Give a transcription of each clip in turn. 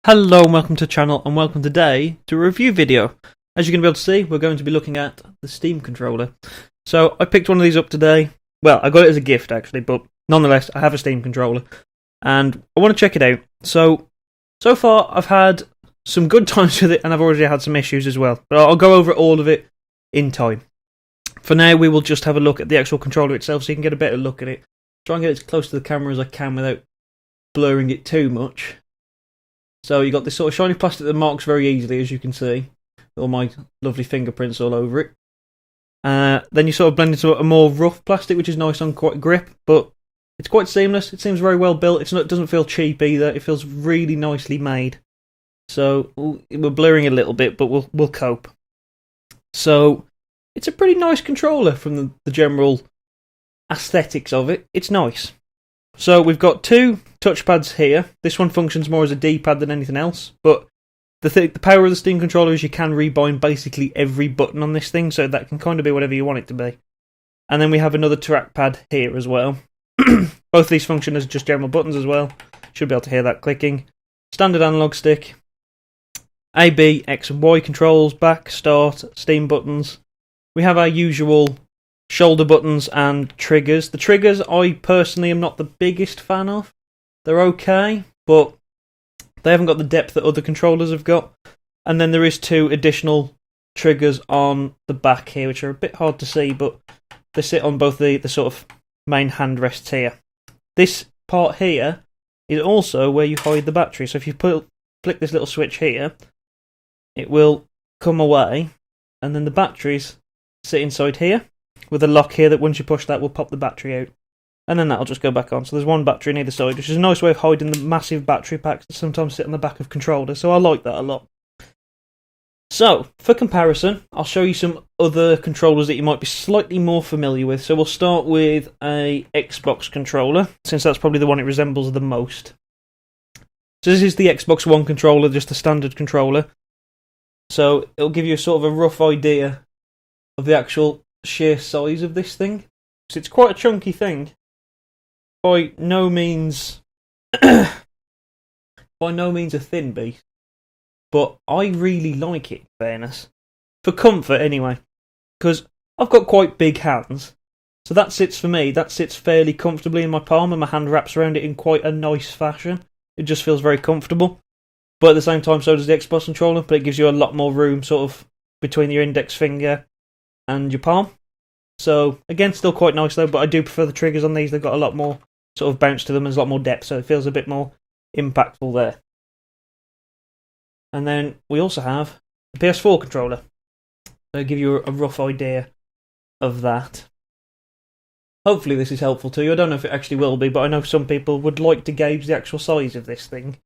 Hello and welcome to the channel, and welcome today to a review video. As you're going to be able to see, we're going to be looking at the Steam controller. So I picked one of these up today. Well, I got it as a gift actually, but nonetheless I have a Steam controller and I want to check it out. So far I've had some good times with it and I've already had some issues as well, but I'll go over all of it in time. For now we will just have a look at the actual controller itself so you can get a better look at it. Try and get it as close to the camera as I can without blurring it too much. So you got this sort of shiny plastic that marks very easily, as you can see. All my lovely fingerprints all over it. Then you sort of blend into a more rough plastic, which is nice on quite grip, but it's quite seamless. It seems very well built. It doesn't feel cheap either. It feels really nicely made. So we're blurring a little bit, but we'll cope. So it's a pretty nice controller from the general aesthetics of it. It's nice. So we've got two touchpads here. This one functions more as a D-pad than anything else, but the power of the Steam controller is you can rebind basically every button on this thing, so that can kind of be whatever you want it to be. And then we have another trackpad here as well. Both of these function as just general buttons as well. Should be able to hear that clicking. Standard analog stick. A, B, X and Y controls, back, start, Steam buttons. We have our usual shoulder buttons and triggers. The triggers I personally am not the biggest fan of. They're okay, but they haven't got the depth that other controllers have got. And then there is two additional triggers on the back here, which are a bit hard to see, but they sit on both the sort of main hand rests here. This part here is also where you hide the battery. So if you flick this little switch here, it will come away, and then the batteries sit inside here, with a lock here that once you push that will pop the battery out. And then that'll just go back on. So there's one battery on either side, which is a nice way of hiding the massive battery packs that sometimes sit on the back of controllers. So I like that a lot. So, for comparison, I'll show you some other controllers that you might be slightly more familiar with. So we'll start with a Xbox controller, since that's probably the one it resembles the most. So this is the Xbox One controller, just a standard controller. So it'll give you sort of a rough idea of the actual sheer size of this thing. So it's quite a chunky thing. By no means a thin beast, but I really like it, in fairness. For comfort anyway, because I've got quite big hands, so that sits fairly comfortably in my palm, and my hand wraps around it in quite a nice fashion. It just feels very comfortable, but at the same time so does the Xbox controller, but it gives you a lot more room sort of between your index finger and your palm. So again, still quite nice though, but I do prefer the triggers on these. They've got a lot more sort of bounce to them, there's a lot more depth, so it feels a bit more impactful there. And then we also have the PS4 controller. So I'll give you a rough idea of that. Hopefully this is helpful to you. I don't know if it actually will be, but I know some people would like to gauge the actual size of this thing.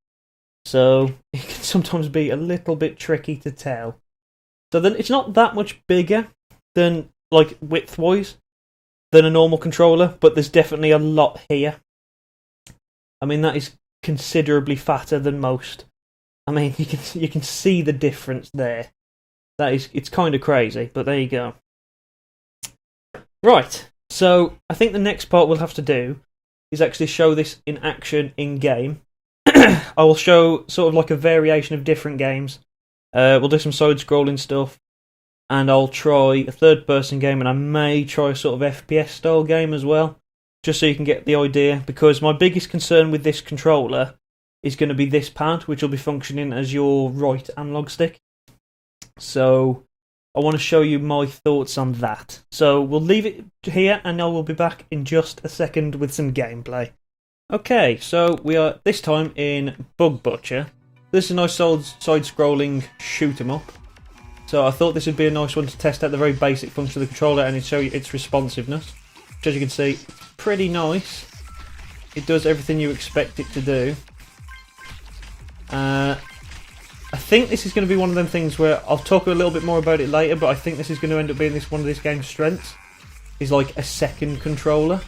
So it can sometimes be a little bit tricky to tell. So then it's not that much bigger than, like, width-wise, than a normal controller, but there's definitely a lot here. I mean, that is considerably fatter than most. I mean, you can see the difference there. It's kind of crazy, but there you go. Right, so I think the next part we'll have to do is actually show this in action in game. I will show sort of like a variation of different games. We'll do some side-scrolling stuff. And I'll try a third-person game, and I may try a sort of FPS-style game as well, just so you can get the idea, because my biggest concern with this controller is going to be this pad, which will be functioning as your right analog stick. So I want to show you my thoughts on that. So we'll leave it here, and I will be back in just a second with some gameplay. Okay, so we are this time in Bug Butcher. This is a nice side-scrolling shoot-'em-up. So I thought this would be a nice one to test out the very basic function of the controller and show you its responsiveness. Which, as you can see, it's pretty nice. It does everything you expect it to do. I think this is going to be one of them things where I'll talk a little bit more about it later, but I think this is going to end up being one of this game's strengths. Is like a second controller.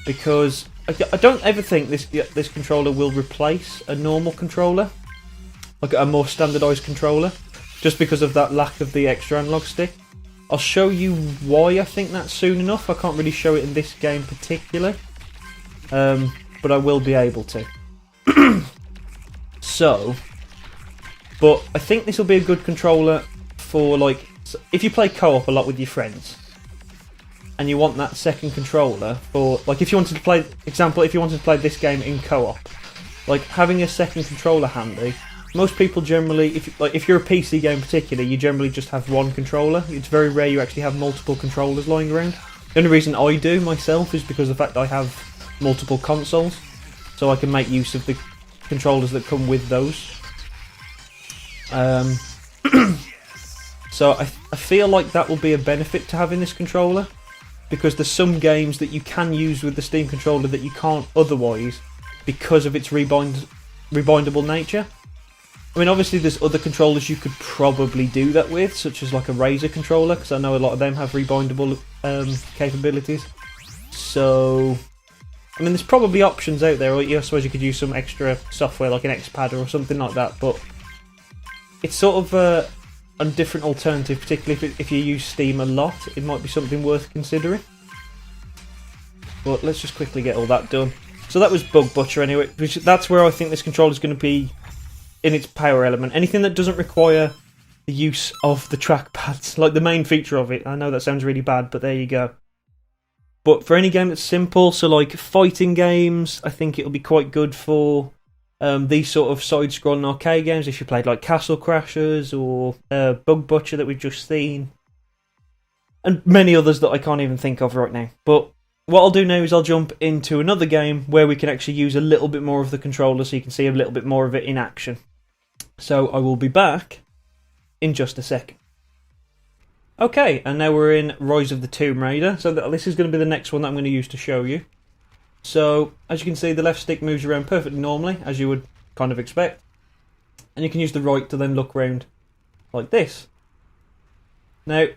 Because I don't ever think this controller will replace a normal controller. Like a more standardised controller. Just because of that lack of the extra analog stick. I'll show you why I think that's soon enough. I can't really show it in this game particularly. But I will be able to. So, but I think this will be a good controller for, like, if you play co-op a lot with your friends and you want that second controller for, like, if you wanted to play, example, if you wanted to play this game in co-op, like, having a second controller handy. Most people generally, if you're a PC game in particular, you generally just have one controller. It's very rare you actually have multiple controllers lying around. The only reason I do myself is because of the fact that I have multiple consoles, so I can make use of the controllers that come with those. So I feel like that will be a benefit to having this controller, because there's some games that you can use with the Steam controller that you can't otherwise because of its rebindable nature. I mean, obviously there's other controllers you could probably do that with, such as like a Razer controller, because I know a lot of them have rebindable capabilities. So, I mean, there's probably options out there, or I suppose you could use some extra software like an X-Pad or something like that, but it's sort of a different alternative, particularly if you use Steam a lot. It might be something worth considering. But let's just quickly get all that done. So that was Bug Butcher anyway, which that's where I think this controller is going to be in its power element. Anything that doesn't require the use of the trackpads, like the main feature of it. I know that sounds really bad, but there you go. But for any game that's simple, so like fighting games, I think it'll be quite good for these sort of side-scrolling arcade games. If you played like Castle Crashers or Bug Butcher that we've just seen, and many others that I can't even think of right now. But what I'll do now is I'll jump into another game where we can actually use a little bit more of the controller, so you can see a little bit more of it in action. So I will be back in just a second. Okay, and now we're in Rise of the Tomb Raider. So this is going to be the next one that I'm going to use to show you. So, as you can see, the left stick moves around perfectly normally, as you would kind of expect. And you can use the right to then look around like this. Now,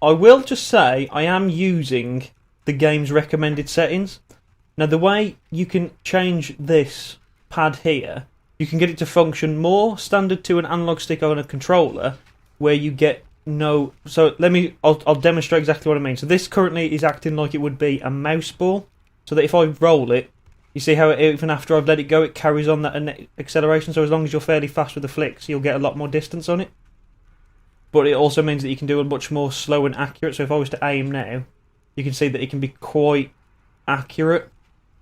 I will just say I am using the game's recommended settings. Now, the way you can change this pad here, you can get it to function more standard to an analog stick on a controller, where you get no... So, I'll demonstrate exactly what I mean. So, this currently is acting like it would be a mouse ball. So that if I roll it, you see how even after I've let it go, it carries on that acceleration. So as long as you're fairly fast with the flicks, you'll get a lot more distance on it. But it also means that you can do a much more slow and accurate. So if I was to aim now, you can see that it can be quite accurate.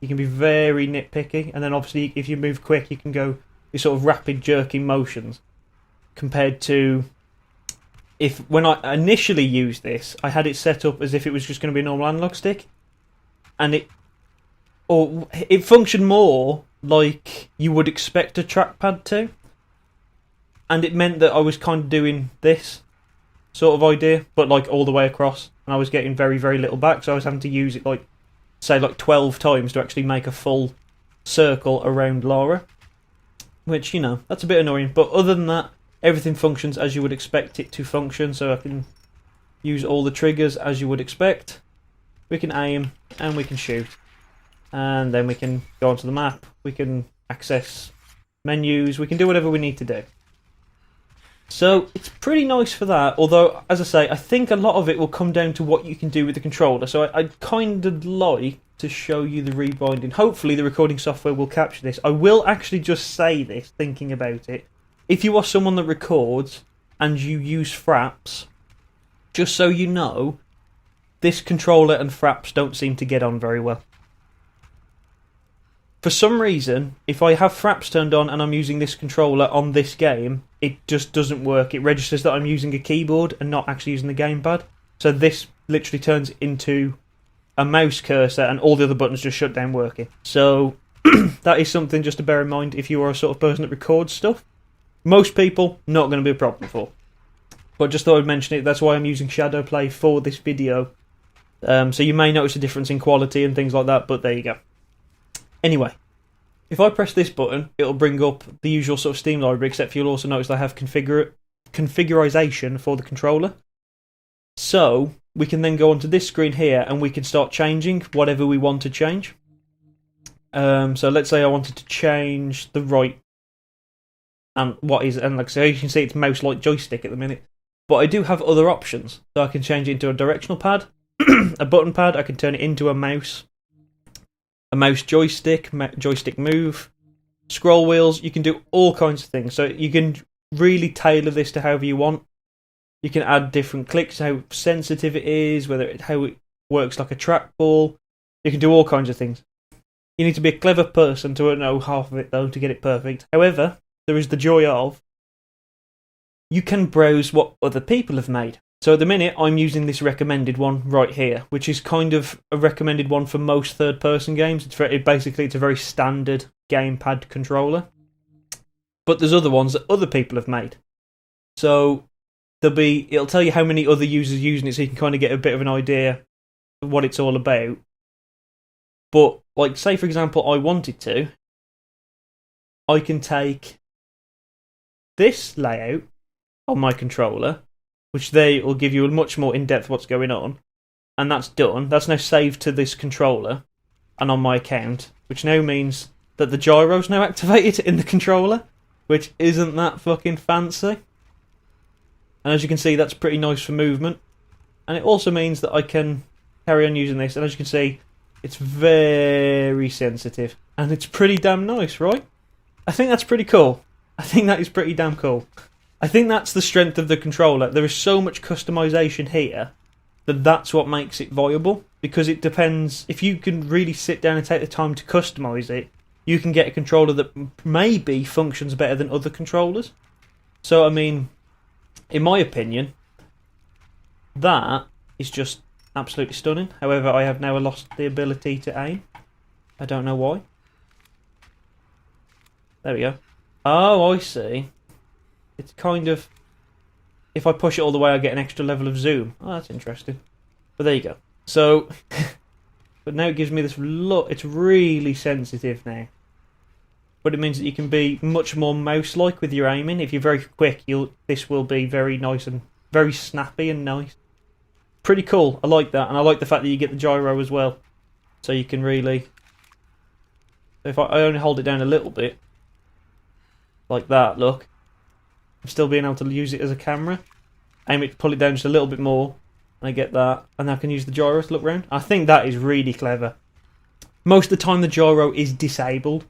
You can be very nitpicky. And then obviously if you move quick, you can go these sort of rapid jerking motions. Compared to when I initially used this, I had it set up as if it was just going to be a normal analog stick. And it functioned more like you would expect a trackpad to, and it meant that I was kind of doing this sort of idea, but like all the way across, and I was getting very, very little back, so I was having to use it like 12 times to actually make a full circle around Lara, which, you know, that's a bit annoying, but other than that, everything functions as you would expect it to function, so I can use all the triggers as you would expect. We can aim, and we can shoot. And then we can go onto the map, we can access menus, we can do whatever we need to do. So it's pretty nice for that, although, as I say, I think a lot of it will come down to what you can do with the controller. So I'd kind of like to show you the rebinding. Hopefully the recording software will capture this. I will actually just say this, thinking about it. If you are someone that records and you use fraps, just so you know, this controller and fraps don't seem to get on very well. For some reason, if I have fraps turned on and I'm using this controller on this game, it just doesn't work. It registers that I'm using a keyboard and not actually using the gamepad. So this literally turns into a mouse cursor and all the other buttons just shut down working. So that is something just to bear in mind if you are a sort of person that records stuff. Most people, not going to be a problem for. But just thought I'd mention it. That's why I'm using Shadowplay for this video. So you may notice a difference in quality and things like that, but there you go. Anyway, if I press this button, it'll bring up the usual sort of Steam library, except you'll also notice I have configurization for the controller. So we can then go onto this screen here and we can start changing whatever we want to change. So let's say I wanted to change the right, and like so you can see it's mouse-like joystick at the minute. But I do have other options, so I can change it into a directional pad, a button pad. I can turn it into a mouse joystick, joystick move. scroll wheels, you can do all kinds of things. So you can really tailor this to however you want. You can add different clicks, how sensitive it is, how it works like a trackball. You can do all kinds of things. You need to be a clever person to know half of it, though, to get it perfect. However, there is the joy of you can browse what other people have made. So at the minute, I'm using this recommended one right here, which is kind of a recommended one for most third-person games. Basically, it's a very standard gamepad controller. But there's other ones that other people have made. So it'll tell you how many other users using it, so you can kind of get a bit of an idea of what it's all about. But, like, say for example, I wanted to, I can take this layout on my controller, which will give you a much more in-depth what's going on, and that's done. That's now saved to this controller and on my account, which now means that the gyro's now activated in the controller, which isn't that fucking fancy. And as you can see, that's pretty nice for movement. And it also means that I can carry on using this, and as you can see, it's very sensitive. And it's pretty damn nice, right? I think that's pretty cool. I think that is pretty damn cool. I think that's the strength of the controller. There is so much customization here that's what makes it viable. Because it depends, if you can really sit down and take the time to customize it, you can get a controller that maybe functions better than other controllers. So, I mean, in my opinion, that is just absolutely stunning. However, I have now lost the ability to aim. I don't know why. There we go. Oh, I see. It's kind of... If I push it all the way, I get an extra level of zoom. Oh, that's interesting. But there you go. So... but now it gives me this look. It's really sensitive now. But it means that you can be much more mouse-like with your aiming. If you're very quick, this will be very nice and very snappy and nice. Pretty cool. I like that. And I like the fact that you get the gyro as well. So you can really... If I only hold it down a little bit, like that, look. I'm still being able to use it as a camera. Aim it, pull it down just a little bit more. And I get that. And I can use the gyro to look around. I think that is really clever. Most of the time the gyro is disabled.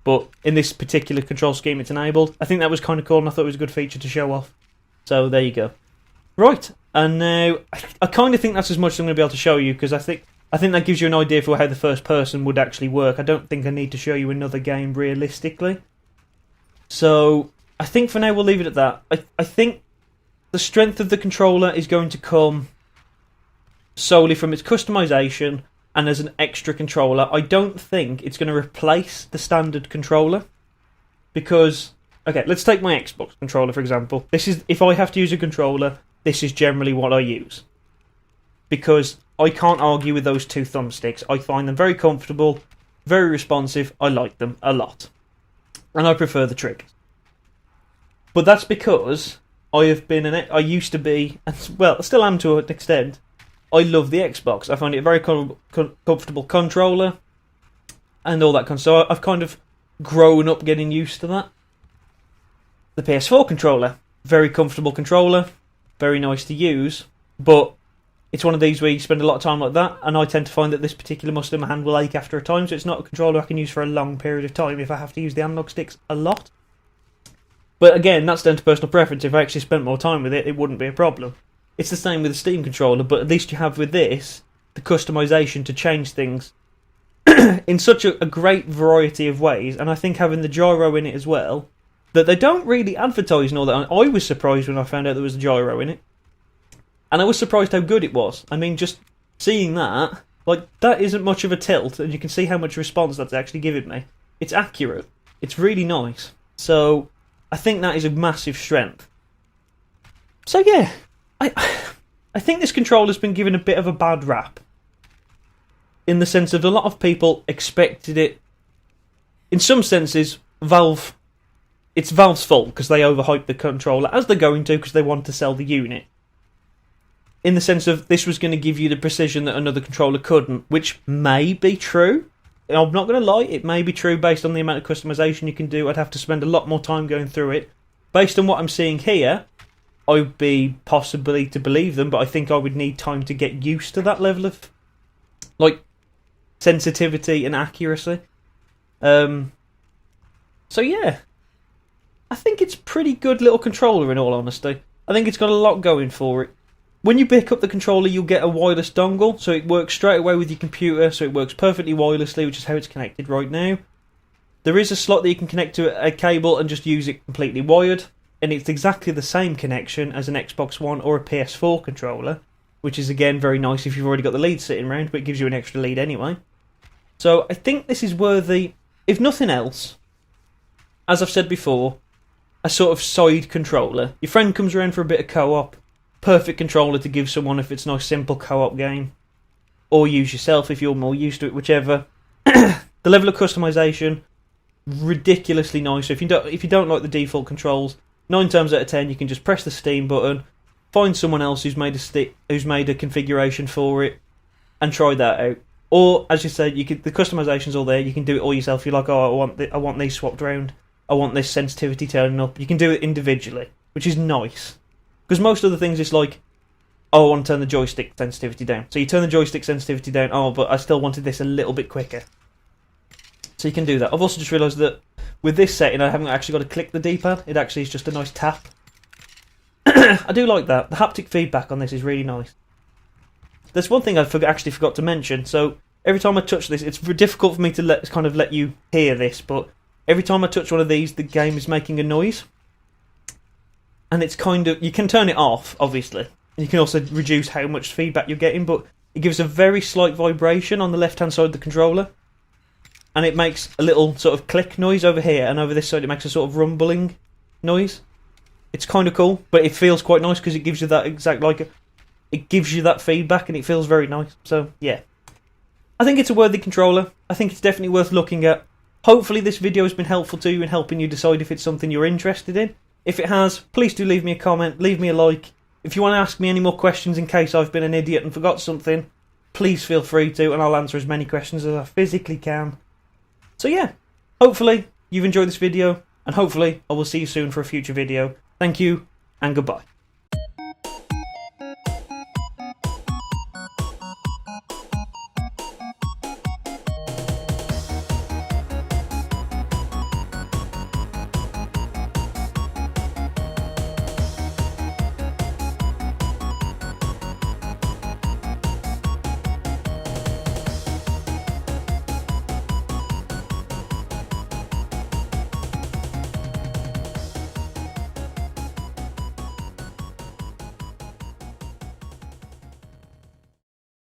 But in this particular control scheme it's enabled. I think that was kind of cool and I thought it was a good feature to show off. So there you go. Right. And now I kind of think that's as much as I'm going to be able to show you. Because I think that gives you an idea for how the first person would actually work. I don't think I need to show you another game realistically. So... I think for now we'll leave it at that. I think the strength of the controller is going to come solely from its customization and as an extra controller. I don't think it's going to replace the standard controller. Because, okay, let's take my Xbox controller for example. If I have to use a controller, this is generally what I use. Because I can't argue with those two thumbsticks. I find them very comfortable, very responsive. I like them a lot. And I prefer the triggers. But that's because I used to be, well, I still am to an extent, I love the Xbox. I find it a very comfortable controller and all that kind of stuff. So I've kind of grown up getting used to that. The PS4 controller, very comfortable controller, very nice to use, but it's one of these where you spend a lot of time like that, and I tend to find that this particular muscle in my hand will ache after a time, so it's not a controller I can use for a long period of time if I have to use the analog sticks a lot. But again, that's down to personal preference. If I actually spent more time with it, it wouldn't be a problem. It's the same with the Steam controller, but at least you have with this the customization to change things in such a great variety of ways, and I think having the gyro in it as well, that they don't really advertise and all that. I was surprised when I found out there was a gyro in it. And I was surprised how good it was. I mean, just seeing that, like, that isn't much of a tilt, and you can see how much response that's actually giving me. It's accurate. It's really nice. So... I think that is a massive strength. So yeah, I think this controller's been given a bit of a bad rap. In the sense of a lot of people expected it. In some senses, it's Valve's fault because they overhyped the controller, as they're going to because they want to sell the unit. In the sense of this was going to give you the precision that another controller couldn't, which may be true. I'm not going to lie, it may be true based on the amount of customization you can do. I'd have to spend a lot more time going through it. Based on what I'm seeing here, I would be possibly to believe them, but I think I would need time to get used to that level of, like, sensitivity and accuracy. So So yeah, I think it's a pretty good little controller in all honesty. I think it's got a lot going for it. When you pick up the controller, you'll get a wireless dongle, so it works straight away with your computer, so it works perfectly wirelessly, which is how it's connected right now. There is a slot that you can connect to a cable and just use it completely wired, and it's exactly the same connection as an Xbox One or a PS4 controller, which is again very nice if you've already got the lead sitting around, but it gives you an extra lead anyway. So I think this is worthy, if nothing else, as I've said before, a sort of side controller. Your friend comes around for a bit of co-op, perfect controller to give someone if it's a nice simple co-op game, or use yourself if you're more used to it, whichever. The level of customization, ridiculously nice. So if you don't like the default controls, 9 times out of 10 you can just press the Steam button, find someone else who's made a configuration for it, and try that out. Or as you said, the customization's all there. You can do it all yourself. You're like, oh, I want these swapped around. I want this sensitivity turning up. You can do it individually, which is nice. Because most other things, it's like, oh, I want to turn the joystick sensitivity down. So you turn the joystick sensitivity down, oh, but I still wanted this a little bit quicker. So you can do that. I've also just realised that with this setting, I haven't actually got to click the D-pad. It actually is just a nice tap. I do like that. The haptic feedback on this is really nice. There's one thing I actually forgot to mention. So every time I touch this, it's difficult for me to let you hear this, but every time I touch one of these, the game is making a noise. And it's you can turn it off, obviously. You can also reduce how much feedback you're getting, but it gives a very slight vibration on the left-hand side of the controller. And it makes a little sort of click noise over here, and over this side it makes a sort of rumbling noise. It's kind of cool, but it feels quite nice because it gives you that it gives you that feedback, and it feels very nice. So, yeah. I think it's a worthy controller. I think it's definitely worth looking at. Hopefully this video has been helpful to you in helping you decide if it's something you're interested in. If it has, please do leave me a comment, leave me a like. If you want to ask me any more questions in case I've been an idiot and forgot something, please feel free to, and I'll answer as many questions as I physically can. So yeah, hopefully you've enjoyed this video, and hopefully I will see you soon for a future video. Thank you, and goodbye.